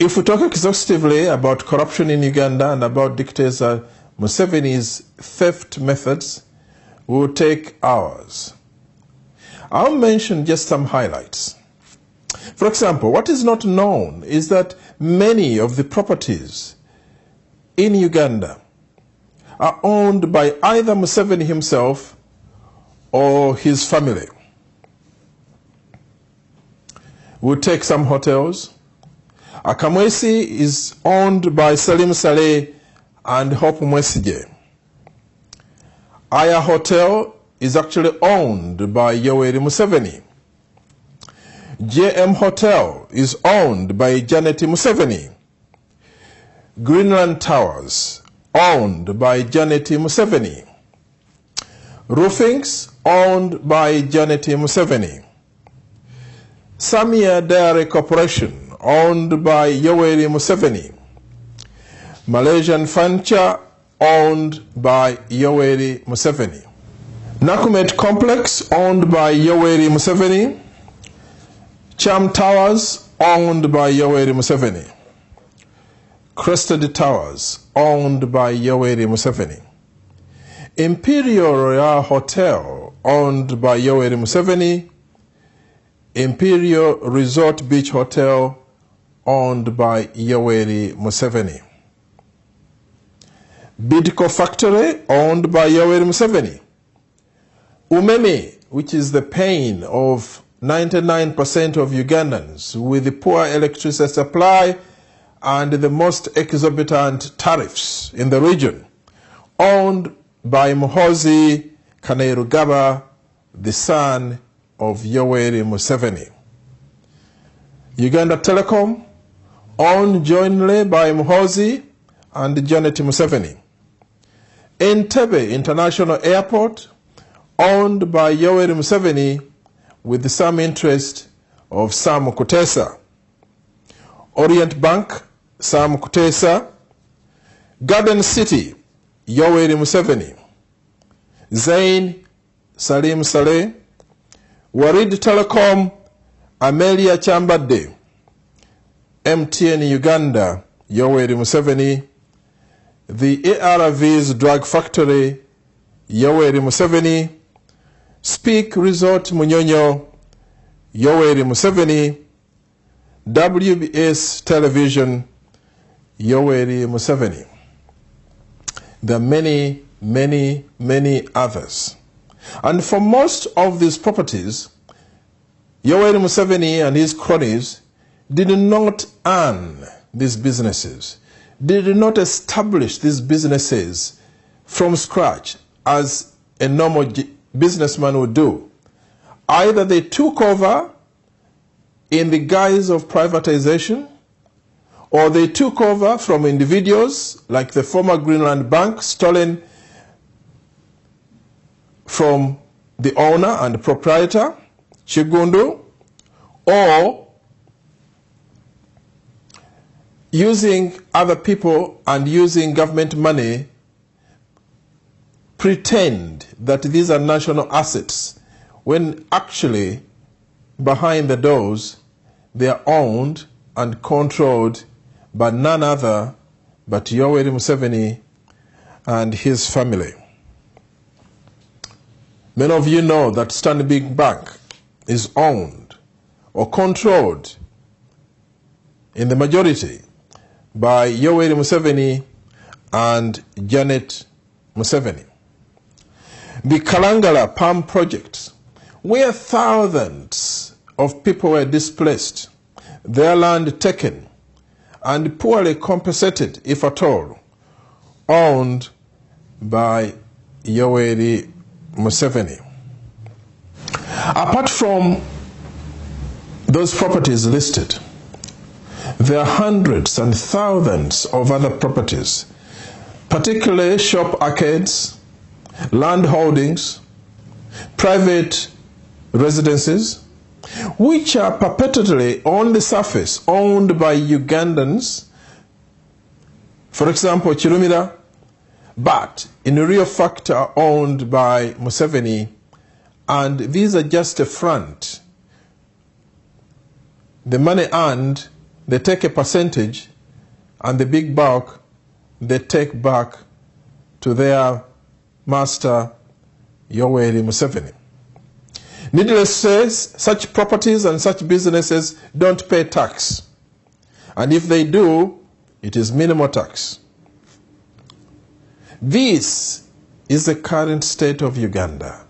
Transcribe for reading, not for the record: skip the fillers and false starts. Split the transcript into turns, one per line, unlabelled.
If we talk exhaustively about corruption in Uganda and about dictator Museveni's theft methods, we will take hours. I'll mention just some highlights. For example, what is not known is that many of the properties in Uganda are owned by either Museveni himself or his family. We'll take some hotels. Akamwesi is owned by Salim Saleh and Hope Mwesige. Aya Hotel is actually owned by Yoweri Museveni. JM Hotel is owned by Janet Museveni. Greenland Towers, owned by Janet Museveni. Roofings, owned by Janet Museveni. Samia Dairy Corporation, owned by Yoweri Museveni. Malaysian Furniture, owned by Yoweri Museveni. Nakumet Complex, owned by Yoweri Museveni. Cham Towers, owned by Yoweri Museveni. Crested Towers, owned by Yoweri Museveni. Imperial Royal Hotel, owned by Yoweri Museveni. Imperial Resort Beach Hotel, owned by Yoweri Museveni. Bidco Factory, owned by Yoweri Museveni. Umeme, which is the pain of 99% of Ugandans, with the poor electricity supply and the most exorbitant tariffs in the region, owned by Muhoozi Kainerugaba, the son of Yoweri Museveni. Uganda Telecom, owned jointly by Muhoozi and Janet Museveni. Entebbe International Airport, owned by Yoweri Museveni with some interest of Sam Kutesa. Orient Bank, Sam Kutesa. Garden City, Yoweri Museveni. Zain, Salim Saleh. Warid Telecom, Amelia Chambade. MTN Uganda, Yoweri Museveni. The ARV's Drug Factory, Yoweri Museveni. Speak Resort Munyonyo, Yoweri Museveni. WBS Television, Yoweri Museveni. There are many, many, many others. And for most of these properties, Yoweri Museveni and his cronies did not earn these businesses, did not establish these businesses from scratch as a normal businessman would do. Either they took over in the guise of privatization, or they took over from individuals like the former Greenland Bank, stolen from the owner and proprietor, Chigundu, or using other people and using government money, pretend that these are national assets, when actually behind the doors they are owned and controlled by none other but Yoweri Museveni and his family. Many of you know that Stanbic Bank is owned or controlled in the majority by Yoweri Museveni and Janet Museveni. The Kalangala Palm Project, where thousands of people were displaced, their land taken, and poorly compensated, if at all, owned by Yoweri Museveni. Apart from those properties listed, there are hundreds and thousands of other properties, particularly shop arcades, land holdings, private residences, which are perpetually on the surface owned by Ugandans, for example, Chirumira, but in real fact are owned by Museveni, and these are just a front. The money earned they take a percentage, and the big bulk they take back to their master, Yoweri Museveni. Needless to say, such properties and such businesses don't pay tax. And if they do, it is minimal tax. This is the current state of Uganda.